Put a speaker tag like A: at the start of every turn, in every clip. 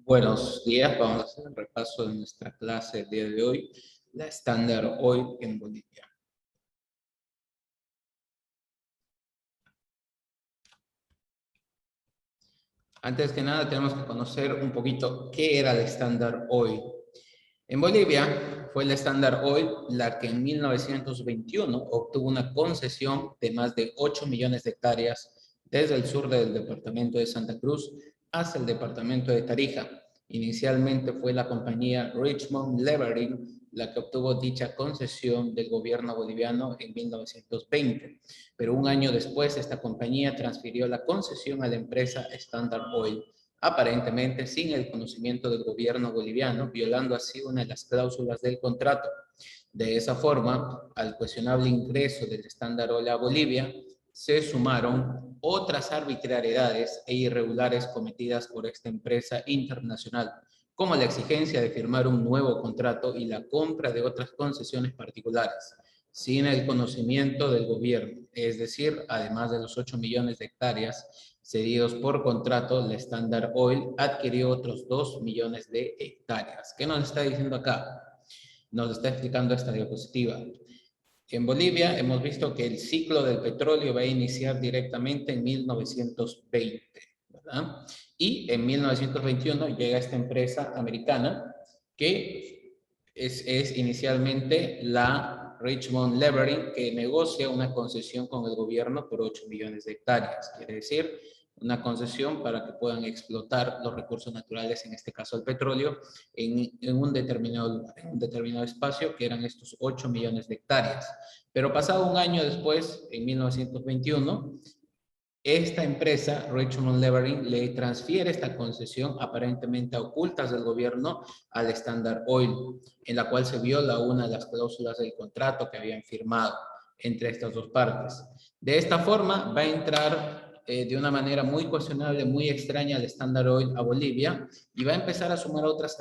A: Buenos días, vamos a hacer un repaso de nuestra clase el día de hoy, la Standard Oil en Bolivia. Antes que nada tenemos que conocer un poquito qué era la Standard Oil. En Bolivia fue la Standard Oil la que en 1921 obtuvo una concesión de más de 8 millones de hectáreas desde el sur del departamento de Santa Cruz hasta el departamento de Tarija. Inicialmente fue la compañía Richmond Levering la que obtuvo dicha concesión del gobierno boliviano en 1920, pero un año después esta compañía transfirió la concesión a la empresa Standard Oil, aparentemente sin el conocimiento del gobierno boliviano, violando así una de las cláusulas del contrato. De esa forma, al cuestionable ingreso del Standard Oil a Bolivia, se sumaron otras arbitrariedades e irregulares cometidas por esta empresa internacional, como la exigencia de firmar un nuevo contrato y la compra de otras concesiones particulares, sin el conocimiento del gobierno, es decir, además de los 8 millones de hectáreas cedidos por contrato, la Standard Oil adquirió otros 2 millones de hectáreas. ¿Qué nos está diciendo acá? Nos está explicando esta diapositiva. En Bolivia hemos visto que el ciclo del petróleo va a iniciar directamente en 1920, ¿verdad? Y en 1921 llega esta empresa americana que es inicialmente la Richmond Levering, que negocia una concesión con el gobierno por 8 millones de hectáreas. Quiere decir, una concesión para que puedan explotar los recursos naturales, en este caso el petróleo, en un determinado espacio, que eran estos 8 millones de hectáreas. Pero pasado un año después, en 1921, esta empresa, Richmond Levering, le transfiere esta concesión aparentemente a ocultas del gobierno al Standard Oil, en la cual se viola una de las cláusulas del contrato que habían firmado entre estas dos partes. De esta forma va a entrar de una manera muy cuestionable, muy extraña al Standard Oil a Bolivia y va a empezar a sumar otras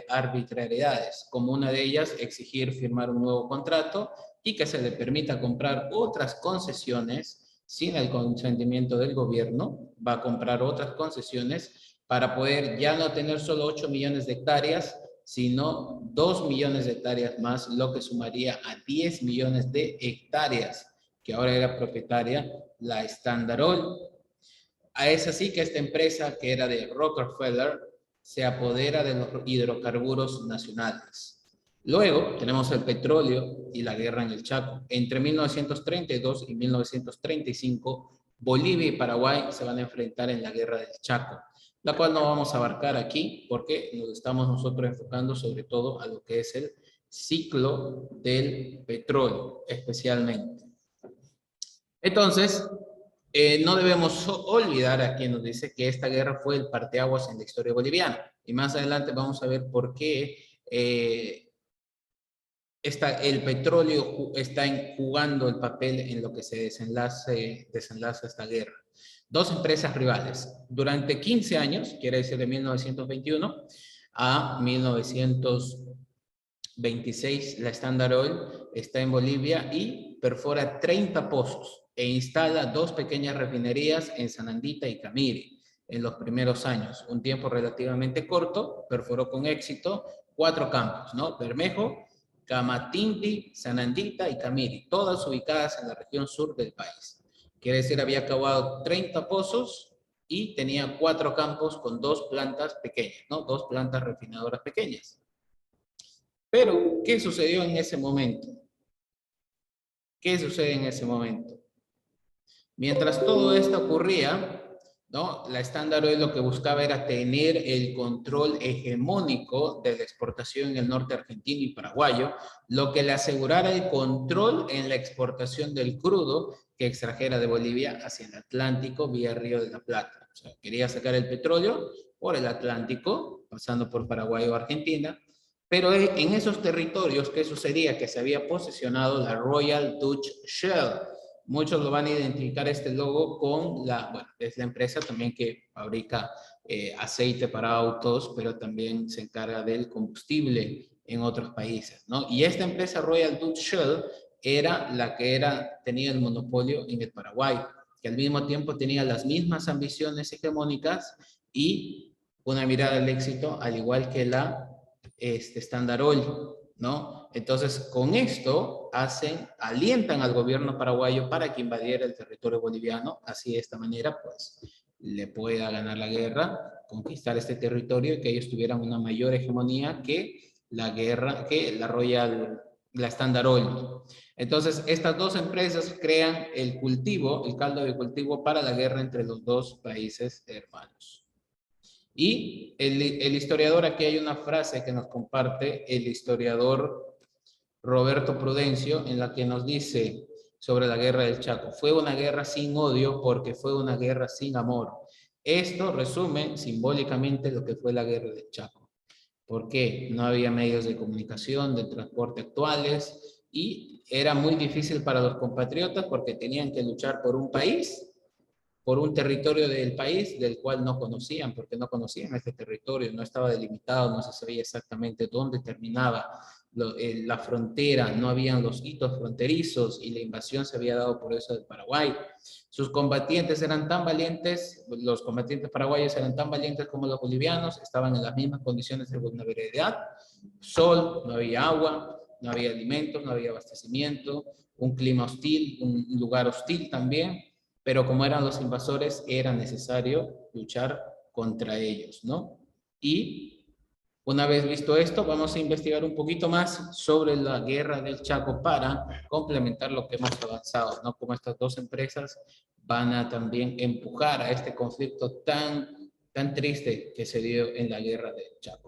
A: arbitrariedades, como una de ellas exigir firmar un nuevo contrato y que se le permita comprar otras concesiones sin el consentimiento del gobierno. Va a comprar otras concesiones para poder ya no tener solo 8 millones de hectáreas, sino 2 millones de hectáreas más, lo que sumaría a 10 millones de hectáreas, que ahora era propietaria la Standard Oil. Es así que esta empresa, que era de Rockefeller, se apodera de los hidrocarburos nacionales. Luego tenemos el petróleo y la guerra en el Chaco. Entre 1932 y 1935, Bolivia y Paraguay se van a enfrentar en la guerra del Chaco, la cual no vamos a abarcar aquí porque nos estamos nosotros enfocando sobre todo a lo que es el ciclo del petróleo, especialmente. Entonces, no debemos olvidar a quien nos dice que esta guerra fue el parteaguas en la historia boliviana. Y más adelante vamos a ver por qué el petróleo está jugando el papel en lo que se desenlaza esta guerra. Dos empresas rivales. Durante 15 años, quiere decir de 1921 a 1926, la Standard Oil está en Bolivia y perfora 30 pozos e instala dos pequeñas refinerías en Sanandita y Camiri en los primeros años. Un tiempo relativamente corto, perforó con éxito 4 campos, ¿no? Bermejo, Camatinti, Sanandita y Camiri, todas ubicadas en la región sur del país. Quiere decir, había acabado 30 pozos y tenía 4 campos con 2 plantas pequeñas, ¿no? 2 plantas refinadoras pequeñas. Pero, ¿qué sucedió en ese momento? ¿Qué sucede en ese momento? Mientras todo esto ocurría, ¿no? La Standard Oil lo que buscaba era tener el control hegemónico de la exportación en el norte argentino y paraguayo, lo que le asegurara el control en la exportación del crudo que extrajera de Bolivia hacia el Atlántico vía Río de la Plata. O sea, quería sacar el petróleo por el Atlántico, pasando por Paraguay o Argentina, pero en esos territorios, ¿qué sucedía? Que se había posesionado la Royal Dutch Shell. Muchos lo van a identificar este logo con es la empresa también que fabrica aceite para autos, pero también se encarga del combustible en otros países, ¿no? Y esta empresa Royal Dutch Shell era la que tenía el monopolio en el Paraguay, que al mismo tiempo tenía las mismas ambiciones hegemónicas y una mirada al éxito, al igual que la Standard Oil, ¿no? Entonces, con esto alientan al gobierno paraguayo para que invadiera el territorio boliviano, así de esta manera, pues, le pueda ganar la guerra, conquistar este territorio y que ellos tuvieran una mayor hegemonía que la Standard Oil. Entonces, estas dos empresas crean el cultivo, el caldo de cultivo para la guerra entre los dos países hermanos. Y el historiador, aquí hay una frase que nos comparte el historiador Roberto Prudencio, en la que nos dice sobre la guerra del Chaco: fue una guerra sin odio porque fue una guerra sin amor. Esto resume simbólicamente lo que fue la guerra del Chaco. ¿Por qué? No había medios de comunicación, de transporte actuales, y era muy difícil para los compatriotas porque tenían que luchar por un país, por un territorio del país del cual no conocían, porque no conocían este territorio, no estaba delimitado, no se sabía exactamente dónde terminaba la frontera, no habían los hitos fronterizos y la invasión se había dado por eso del Paraguay. Sus combatientes eran tan valientes, los combatientes paraguayos eran tan valientes como los bolivianos, estaban en las mismas condiciones de vulnerabilidad: sol, no había agua, no había alimentos, no había abastecimiento, un clima hostil, un lugar hostil también, pero como eran los invasores, era necesario luchar contra ellos, ¿no? Y una vez visto esto, vamos a investigar un poquito más sobre la guerra del Chaco para complementar lo que hemos avanzado, ¿no? Como estas dos empresas van a también empujar a este conflicto tan triste que se dio en la guerra del Chaco.